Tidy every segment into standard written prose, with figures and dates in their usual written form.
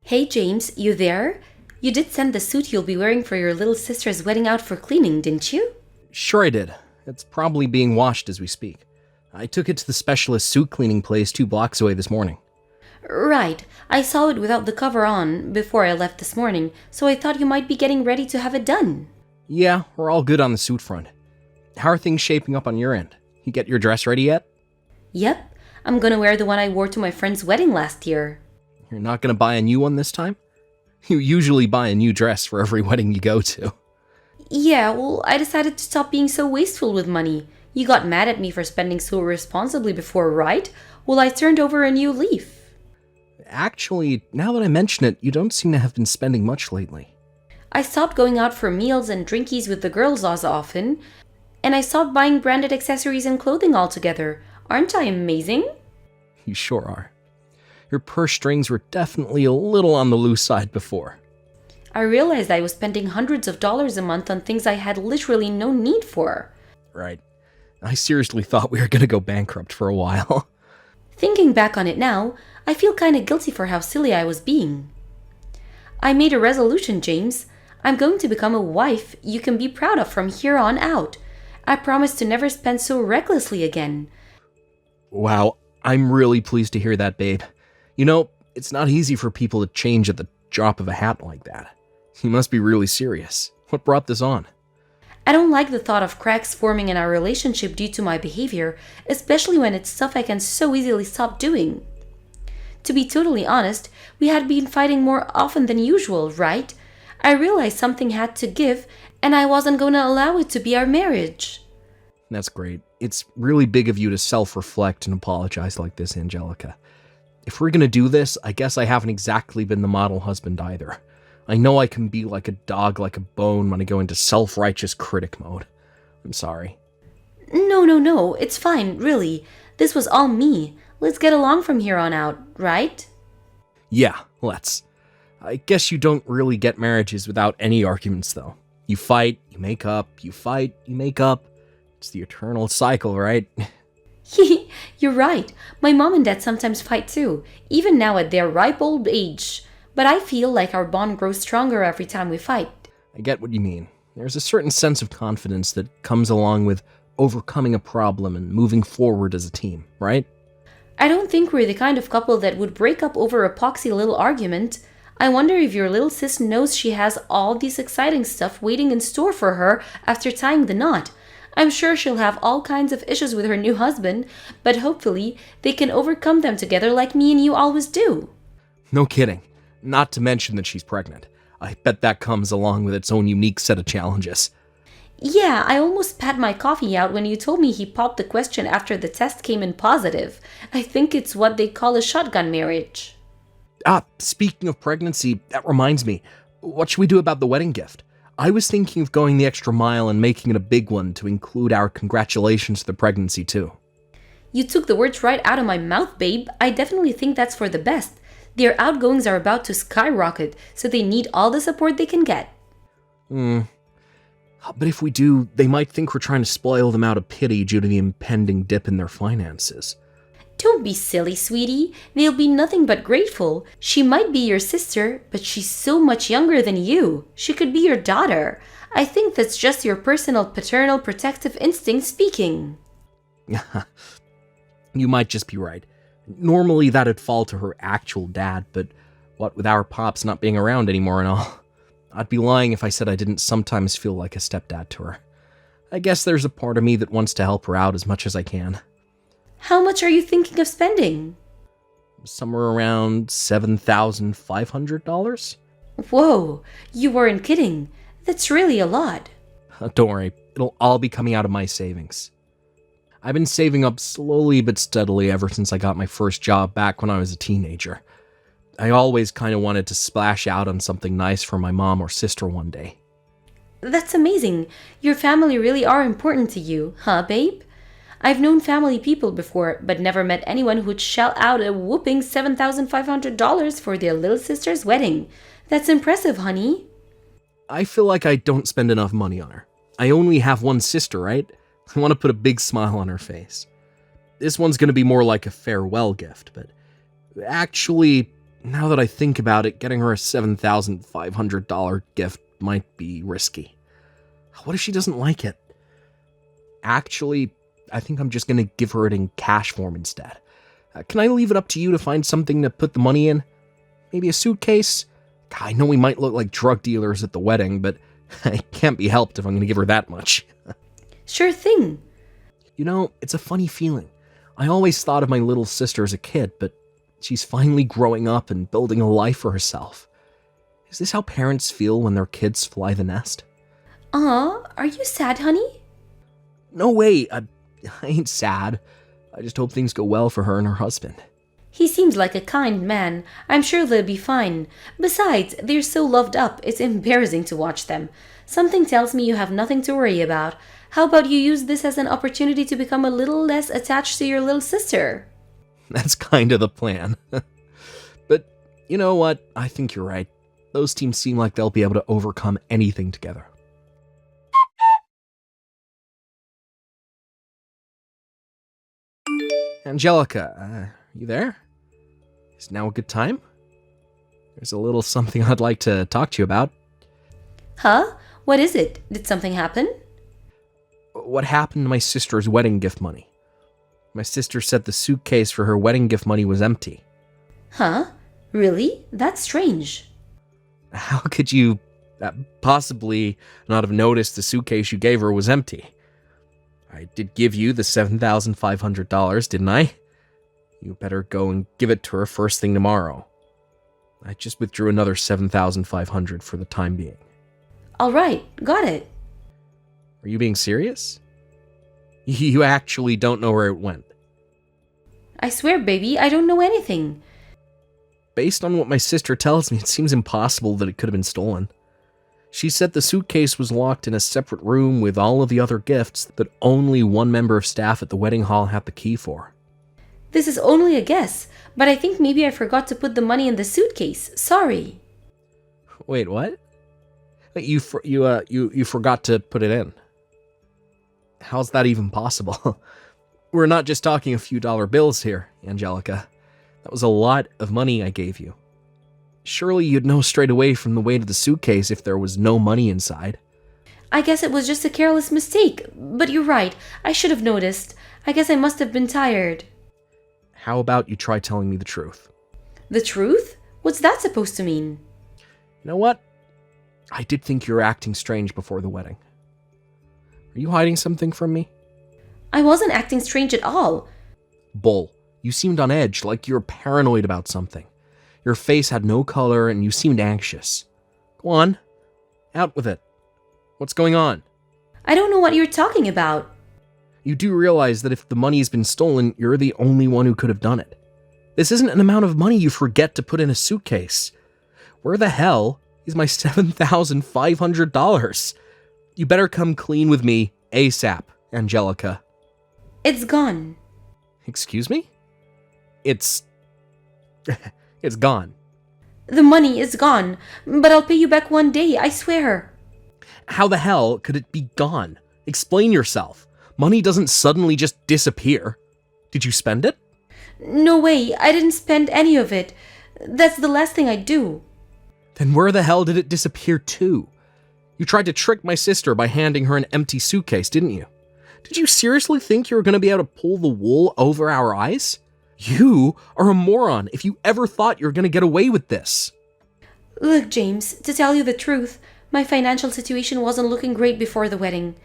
Hey James, you there? You did send the suit you'll be wearing for your little sister's wedding out for cleaning, didn't you? Sure I did. It's probably being washed as we speak. I took it to the specialist suit cleaning place 2 blocks away this morning. Right, I saw it without the cover on before I left this morning, so I thought you might be getting ready to have it done. Yeah, we're all good on the suit front. How are things shaping up on your end? You get your dress ready yet? Yep, I'm gonna wear the one I wore to my friend's wedding last year. You're not gonna buy a new one this time? You usually buy a new dress for every wedding you go to. Yeah, well, I decided to stop being so wasteful with money. You got mad at me for spending so irresponsibly before, right? Well, I turned over a new leaf. Actually, now that I mention it, you don't seem to have been spending much lately. I stopped going out for meals and drinkies with the girls as often, and I stopped buying branded accessories and clothing altogether. Aren't I amazing? You sure are. Your purse strings were definitely a little on the loose side before. I realized I was spending hundreds of dollars a month on things I had literally no need for. Right. I seriously thought we were gonna go bankrupt for a while. Thinking back on it now, I feel kinda guilty for how silly I was being. I made a resolution, James. I'm going to become a wife you can be proud of from here on out. I promise to never spend so recklessly again. Wow, I'm really pleased to hear that, babe. You know, it's not easy for people to change at the drop of a hat like that. You must be really serious. What brought this on? I don't like the thought of cracks forming in our relationship due to my behavior, especially when it's stuff I can so easily stop doing. To be totally honest, we had been fighting more often than usual, right? I realized something had to give, and I wasn't going to allow it to be our marriage. That's great. It's really big of you to self-reflect and apologize like this, Angelica. If we're gonna do this, I guess I haven't exactly been the model husband either. I know I can be like a dog like a bone when I go into self-righteous critic mode. I'm sorry. No, it's fine, really. This was all me. Let's get along from here on out, right? Yeah, let's. I guess you don't really get marriages without any arguments, though. You fight, you make up, you fight, you make up. It's the eternal cycle, right? You're right. My mom and dad sometimes fight too, even now at their ripe old age. But I feel like our bond grows stronger every time we fight. I get what you mean. There's a certain sense of confidence that comes along with overcoming a problem and moving forward as a team, right? I don't think we're the kind of couple that would break up over a poxy little argument. I wonder if your little sis knows she has all this exciting stuff waiting in store for her after tying the knot. I'm sure she'll have all kinds of issues with her new husband, but hopefully they can overcome them together like me and you always do. No kidding. Not to mention that she's pregnant. I bet that comes along with its own unique set of challenges. Yeah, I almost spat my coffee out when you told me he popped the question after the test came in positive. I think it's what they call a shotgun marriage. Speaking of pregnancy, that reminds me. What should we do about the wedding gift? I was thinking of going the extra mile and making it a big one to include our congratulations to the pregnancy too. You took the words right out of my mouth, babe. I definitely think that's for the best. Their outgoings are about to skyrocket, so they need all the support they can get. But if we do, they might think we're trying to spoil them out of pity due to the impending dip in their finances. Don't be silly, sweetie. They'll be nothing but grateful. She might be your sister, but she's so much younger than you. She could be your daughter. I think that's just your personal paternal protective instinct speaking. You might just be right. Normally that'd fall to her actual dad, but what with our pops not being around anymore and all, I'd be lying if I said I didn't sometimes feel like a stepdad to her. I guess there's a part of me that wants to help her out as much as I can. How much are you thinking of spending? Somewhere around $7,500? Whoa, you weren't kidding. That's really a lot. Don't worry, it'll all be coming out of my savings. I've been saving up slowly but steadily ever since I got my first job back when I was a teenager. I always kind of wanted to splash out on something nice for my mom or sister one day. That's amazing. Your family really are important to you, huh, babe? I've known family people before, but never met anyone who'd shell out a whooping $7,500 for their little sister's wedding. That's impressive, honey. I feel like I don't spend enough money on her. I only have one sister, right? I want to put a big smile on her face. This one's going to be more like a farewell gift, but actually, Now that I think about it, getting her a $7,500 gift might be risky. What if she doesn't like it? Actually, I think I'm just going to give her it in cash form instead. Can I leave it up to you to find something to put the money in? Maybe a suitcase? God, I know we might look like drug dealers at the wedding, but it can't be helped if I'm going to give her that much. Sure thing. You know, it's a funny feeling. I always thought of my little sister as a kid, but she's finally growing up and building a life for herself. Is this how parents feel when their kids fly the nest? Are you sad, honey? No way, I ain't sad. I just hope things go well for her and her husband. He seems like a kind man. I'm sure they'll be fine. Besides, they're so loved up, it's embarrassing to watch them. Something tells me you have nothing to worry about. How about you use this as an opportunity to become a little less attached to your little sister? That's kind of the plan. But you know what? I think you're right. Those teams seem like they'll be able to overcome anything together. Angelica, you there? Is now a good time? There's a little something I'd like to talk to you about. Huh? What is it? Did something happen? What happened to my sister's wedding gift money? My sister said the suitcase for her wedding gift money was empty. Huh? Really? That's strange. How could you possibly not have noticed the suitcase you gave her was empty? I did give you the $7,500, didn't I? You better go and give it to her first thing tomorrow. I just withdrew another $7,500 for the time being. All right, got it. Are you being serious? You actually don't know where it went. I swear, baby, I don't know anything. Based on what my sister tells me, it seems impossible that it could have been stolen. She said the suitcase was locked in a separate room with all of the other gifts that only one member of staff at the wedding hall had the key for. This is only a guess, but I think maybe I forgot to put the money in the suitcase. Sorry. Wait, what? Wait, you forgot to put it in. How's that even possible? We're not just talking a few dollar bills here, Angelica. That was a lot of money I gave you. Surely you'd know straight away from the weight of the suitcase if there was no money inside. I guess it was just a careless mistake, but you're right. I should have noticed. I guess I must have been tired. How about you try telling me the truth? The truth? What's that supposed to mean? You know what? I did think you were acting strange before the wedding. Are you hiding something from me? I wasn't acting strange at all. Bull, you seemed on edge, like you were paranoid about something. Your face had no color and you seemed anxious. Go on. Out with it. What's going on? I don't know what you're talking about. You do realize that if the money's been stolen, you're the only one who could have done it. This isn't an amount of money you forget to put in a suitcase. Where the hell is my $7,500? You better come clean with me ASAP, Angelica. It's gone. Excuse me? It's gone. The money is gone, but I'll pay you back one day, I swear. How the hell could it be gone? Explain yourself. Money doesn't suddenly just disappear. Did you spend it? No way, I didn't spend any of it. That's the last thing I'd do. Then where the hell did it disappear to? You tried to trick my sister by handing her an empty suitcase, didn't you? Did you seriously think you were going to be able to pull the wool over our eyes? You are a moron if you ever thought you were going to get away with this. Look, James, to tell you the truth, my financial situation wasn't looking great before the wedding.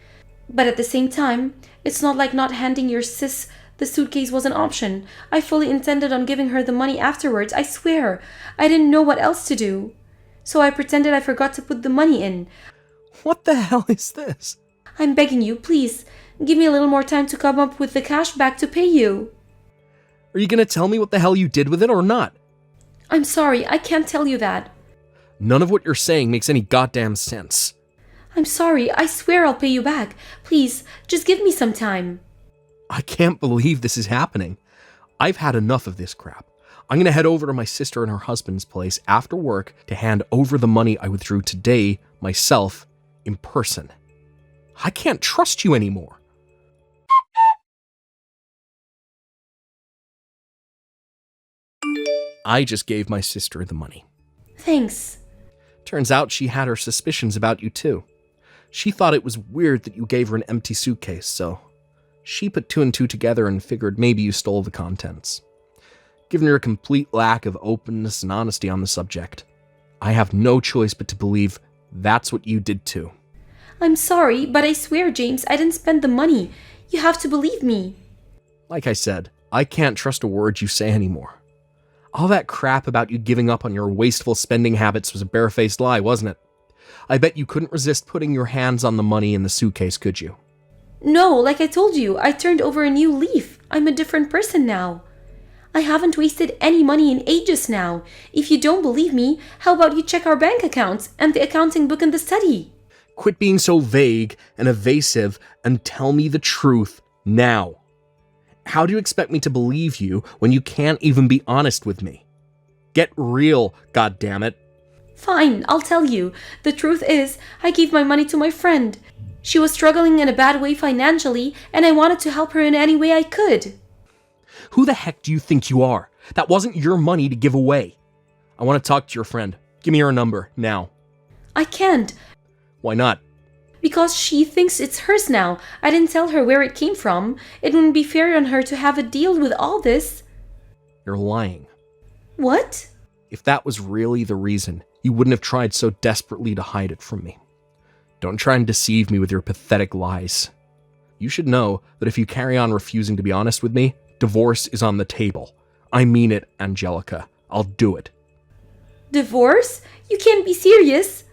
But at the same time, it's not like not handing your sis the suitcase was an option. I fully intended on giving her the money afterwards, I swear. I didn't know what else to do. So I pretended I forgot to put the money in. What the hell is this? I'm begging you, please, give me a little more time to come up with the cash back to pay you. Are you going to tell me what the hell you did with it or not? I'm sorry, I can't tell you that. None of what you're saying makes any goddamn sense. I'm sorry, I swear I'll pay you back. Please, just give me some time. I can't believe this is happening. I've had enough of this crap. I'm going to head over to my sister and her husband's place after work to hand over the money I withdrew today myself in person. I can't trust you anymore. I just gave my sister the money. Thanks. Turns out she had her suspicions about you too. She thought it was weird that you gave her an empty suitcase, so she put two and two together and figured maybe you stole the contents. Given your complete lack of openness and honesty on the subject, I have no choice but to believe that's what you did too. I'm sorry, but I swear, James, I didn't spend the money. You have to believe me. Like I said, I can't trust a word you say anymore. All that crap about you giving up on your wasteful spending habits was a barefaced lie, wasn't it? I bet you couldn't resist putting your hands on the money in the suitcase, could you? No, like I told you, I turned over a new leaf. I'm a different person now. I haven't wasted any money in ages now. If you don't believe me, how about you check our bank accounts and the accounting book in the study? Quit being so vague and evasive and tell me the truth now. How do you expect me to believe you when you can't even be honest with me? Get real, goddammit. Fine, I'll tell you. The truth is, I gave my money to my friend. She was struggling in a bad way financially, and I wanted to help her in any way I could. Who the heck do you think you are? That wasn't your money to give away. I want to talk to your friend. Give me her number, now. I can't. Why not? Because she thinks it's hers now. I didn't tell her where it came from. It wouldn't be fair on her to have a deal with all this. You're lying. What? If that was really the reason, you wouldn't have tried so desperately to hide it from me. Don't try and deceive me with your pathetic lies. You should know that if you carry on refusing to be honest with me, divorce is on the table. I mean it, Angelica. I'll do it. Divorce? You can't be serious.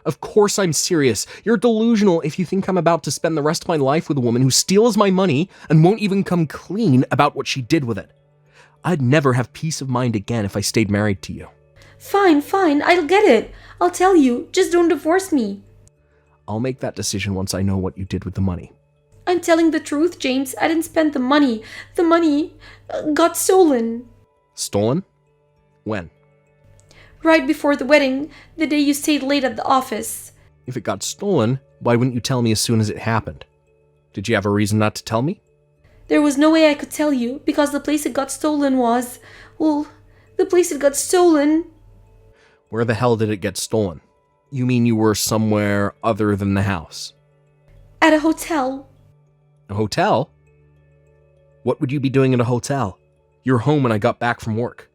Of course I'm serious. You're delusional if you think I'm about to spend the rest of my life with a woman who steals my money and won't even come clean about what she did with it. I'd never have peace of mind again if I stayed married to you. Fine, I'll get it. I'll tell you, just don't divorce me. I'll make that decision once I know what you did with the money. I'm telling the truth, James. I didn't spend the money. The money got stolen. Stolen? When? Right before the wedding, the day you stayed late at the office. If it got stolen, why wouldn't you tell me as soon as it happened? Did you have a reason not to tell me? There was no way I could tell you, because the place it got stolen was... Well, the place it got stolen... Where the hell did it get stolen? You mean you were somewhere other than the house? At a hotel. A hotel? What would you be doing at a hotel? You were home when I got back from work.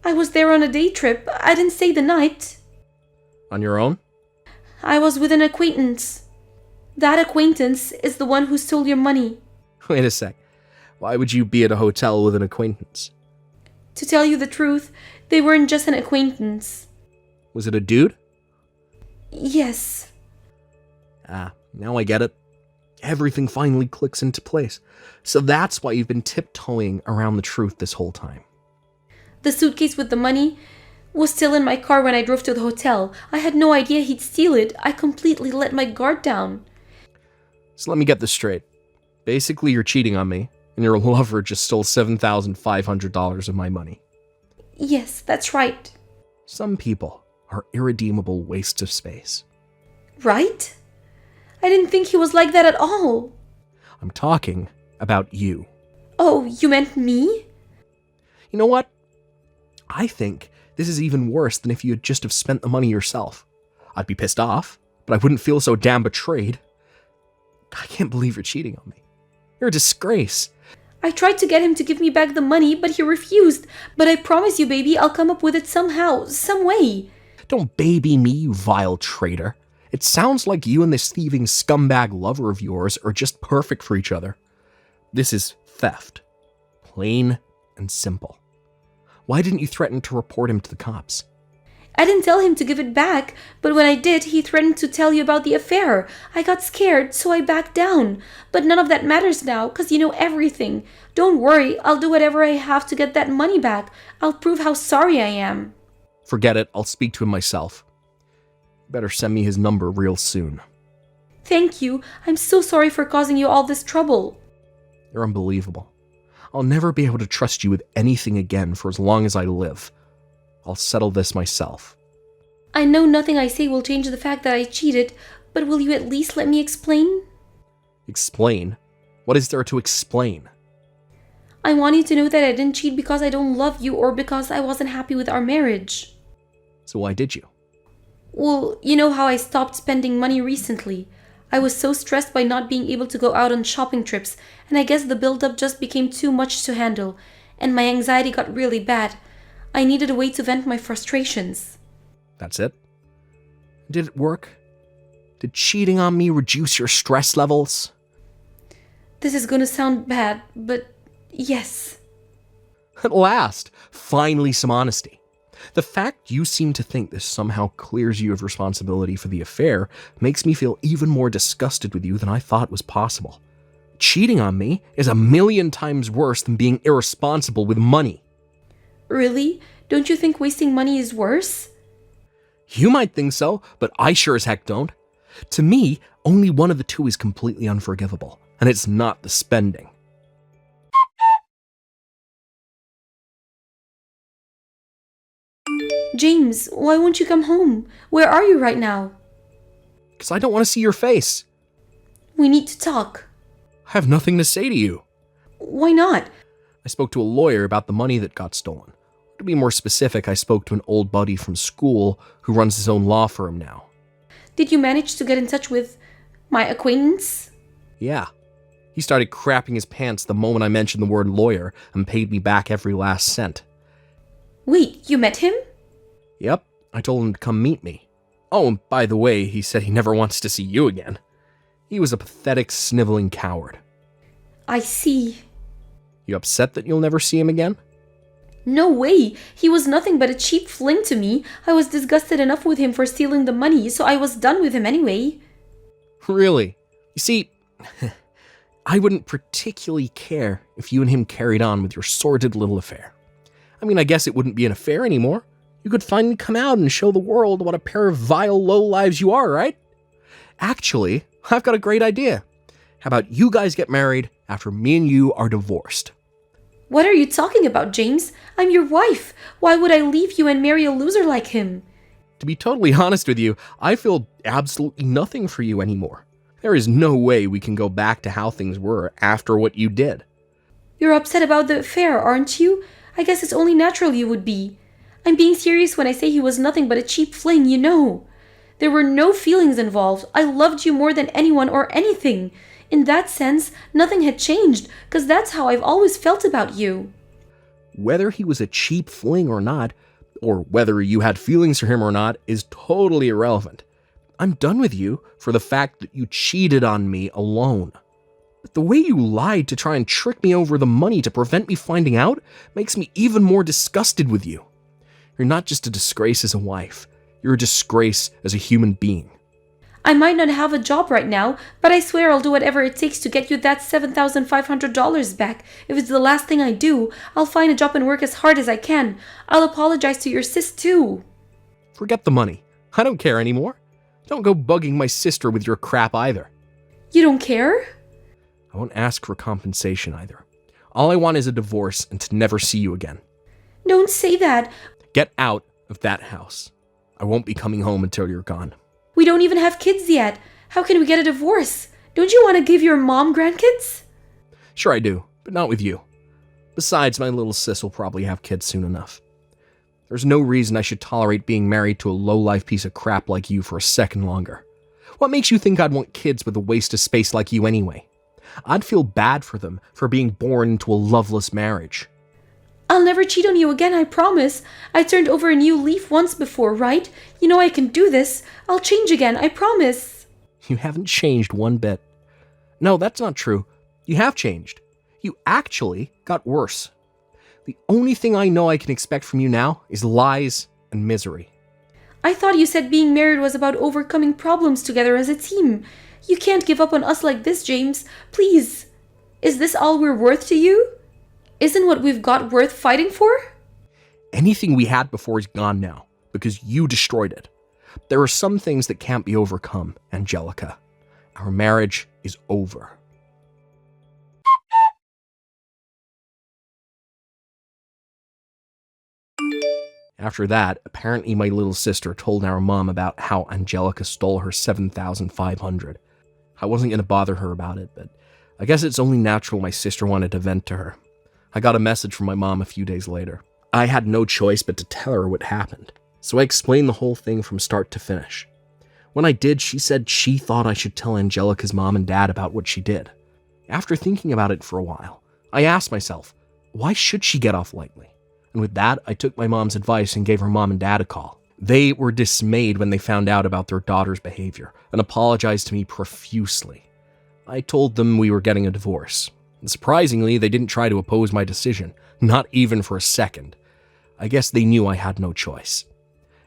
I was there on a day trip. I didn't stay the night. On your own? I was with an acquaintance. That acquaintance is the one who stole your money. Wait a sec. Why would you be at a hotel with an acquaintance? To tell you the truth, they weren't just an acquaintance. Was it a dude? Yes. Ah, now I get it. Everything finally clicks into place. So that's why you've been tiptoeing around the truth this whole time. The suitcase with the money was still in my car when I drove to the hotel. I had no idea he'd steal it. I completely let my guard down. So let me get this straight. Basically, you're cheating on me, and your lover just stole $7,500 of my money. Yes, that's right. Some people are irredeemable wastes of space. Right? I didn't think he was like that at all. I'm talking about you. Oh, you meant me? You know what? I think this is even worse than if you had just have spent the money yourself. I'd be pissed off, but I wouldn't feel so damn betrayed. I can't believe you're cheating on me. You're a disgrace. I tried to get him to give me back the money, but he refused. But I promise you, baby, I'll come up with it somehow, some way. Don't baby me, you vile traitor. It sounds like you and this thieving scumbag lover of yours are just perfect for each other. This is theft. Plain and simple. Why didn't you threaten to report him to the cops? I didn't tell him to give it back, but when I did, he threatened to tell you about the affair. I got scared, so I backed down. But none of that matters now, because you know everything. Don't worry, I'll do whatever I have to get that money back. I'll prove how sorry I am. Forget it, I'll speak to him myself. Better send me his number real soon. Thank you. I'm so sorry for causing you all this trouble. You're unbelievable. I'll never be able to trust you with anything again for as long as I live. I'll settle this myself. I know nothing I say will change the fact that I cheated, but will you at least let me explain? Explain? What is there to explain? I want you to know that I didn't cheat because I don't love you or because I wasn't happy with our marriage. So why did you? Well, you know how I stopped spending money recently. I was so stressed by not being able to go out on shopping trips, and I guess the build-up just became too much to handle, and my anxiety got really bad. I needed a way to vent my frustrations. That's it? Did it work? Did cheating on me reduce your stress levels? This is gonna sound bad, but yes. At last, finally some honesty. The fact you seem to think this somehow clears you of responsibility for the affair makes me feel even more disgusted with you than I thought was possible. Cheating on me is 1,000,000 times worse than being irresponsible with money. Really? Don't you think wasting money is worse? You might think so, but I sure as heck don't. To me, only one of the two is completely unforgivable, and it's not the spending. James, why won't you come home? Where are you right now? Because I don't want to see your face. We need to talk. I have nothing to say to you. Why not? I spoke to a lawyer about the money that got stolen. To be more specific, I spoke to an old buddy from school who runs his own law firm now. Did you manage to get in touch with my acquaintance? Yeah. He started crapping his pants the moment I mentioned the word lawyer and paid me back every last cent. Wait, you met him? Yep, I told him to come meet me. Oh, and by the way, he said he never wants to see you again. He was a pathetic, sniveling coward. I see. You upset that you'll never see him again? No way! He was nothing but a cheap fling to me. I was disgusted enough with him for stealing the money, so I was done with him anyway. Really? You see, I wouldn't particularly care if you and him carried on with your sordid little affair. I mean, I guess it wouldn't be an affair anymore. You could finally come out and show the world what a pair of vile lowlives you are, right? Actually, I've got a great idea. How about you guys get married after me and you are divorced? What are you talking about, James? I'm your wife. Why would I leave you and marry a loser like him? To be totally honest with you, I feel absolutely nothing for you anymore. There is no way we can go back to how things were after what you did. You're upset about the affair, aren't you? I guess it's only natural you would be. I'm being serious when I say he was nothing but a cheap fling, you know. There were no feelings involved. I loved you more than anyone or anything. In that sense, nothing had changed, because that's how I've always felt about you. Whether he was a cheap fling or not, or whether you had feelings for him or not, is totally irrelevant. I'm done with you for the fact that you cheated on me alone. But the way you lied to try and trick me over the money to prevent me finding out makes me even more disgusted with you. You're not just a disgrace as a wife. You're a disgrace as a human being. I might not have a job right now, but I swear I'll do whatever it takes to get you that $7,500 back. If it's the last thing I do, I'll find a job and work as hard as I can. I'll apologize to your sis too. Forget the money. I don't care anymore. Don't go bugging my sister with your crap either. You don't care? I won't ask for compensation either. All I want is a divorce and to never see you again. Don't say that. Get out of that house. I won't be coming home until you're gone. We don't even have kids yet. How can we get a divorce? Don't you want to give your mom grandkids? Sure I do, but not with you. Besides, my little sis will probably have kids soon enough. There's no reason I should tolerate being married to a low-life piece of crap like you for a second longer. What makes you think I'd want kids with a waste of space like you anyway? I'd feel bad for them for being born into a loveless marriage. I'll never cheat on you again, I promise. I turned over a new leaf once before, right? You know I can do this. I'll change again, I promise. You haven't changed one bit. No, that's not true. You have changed. You actually got worse. The only thing I know I can expect from you now is lies and misery. I thought you said being married was about overcoming problems together as a team. You can't give up on us like this, James. Please. Is this all we're worth to you? Isn't what we've got worth fighting for? Anything we had before is gone now, because you destroyed it. There are some things that can't be overcome, Angelica. Our marriage is over. After that, apparently my little sister told our mom about how Angelica stole her $7,500. I wasn't going to bother her about it, but I guess it's only natural my sister wanted to vent to her. I got a message from my mom a few days later. I had no choice but to tell her what happened, so I explained the whole thing from start to finish. When I did, she said she thought I should tell Angelica's mom and dad about what she did. After thinking about it for a while, I asked myself, why should she get off lightly? And with that, I took my mom's advice and gave her mom and dad a call. They were dismayed when they found out about their daughter's behavior and apologized to me profusely. I told them we were getting a divorce. And surprisingly, they didn't try to oppose my decision, not even for a second. I guess they knew I had no choice.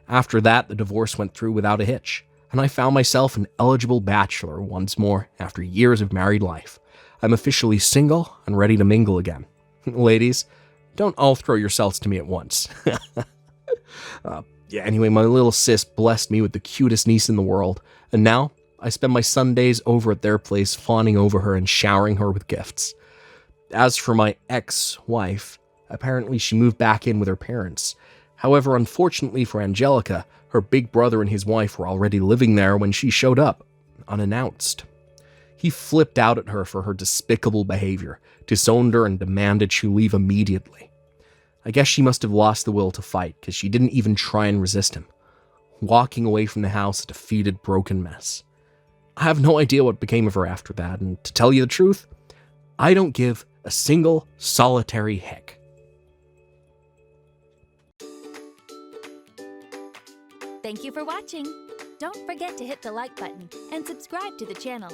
After that, the divorce went through without a hitch, and I found myself an eligible bachelor once more after years of married life. I'm officially single and ready to mingle again. Ladies, don't all throw yourselves to me at once. Anyway, my little sis blessed me with the cutest niece in the world, and now I spend my Sundays over at their place fawning over her and showering her with gifts. As for my ex-wife, apparently she moved back in with her parents. However, unfortunately for Angelica, her big brother and his wife were already living there when she showed up, unannounced. He flipped out at her for her despicable behavior, disowned her, and demanded she leave immediately. I guess she must have lost the will to fight, because she didn't even try and resist him, walking away from the house a defeated, broken mess. I have no idea what became of her after that, and to tell you the truth, I don't give a single solitary heck. Thank you for watching. Don't forget to hit the like button and subscribe to the channel.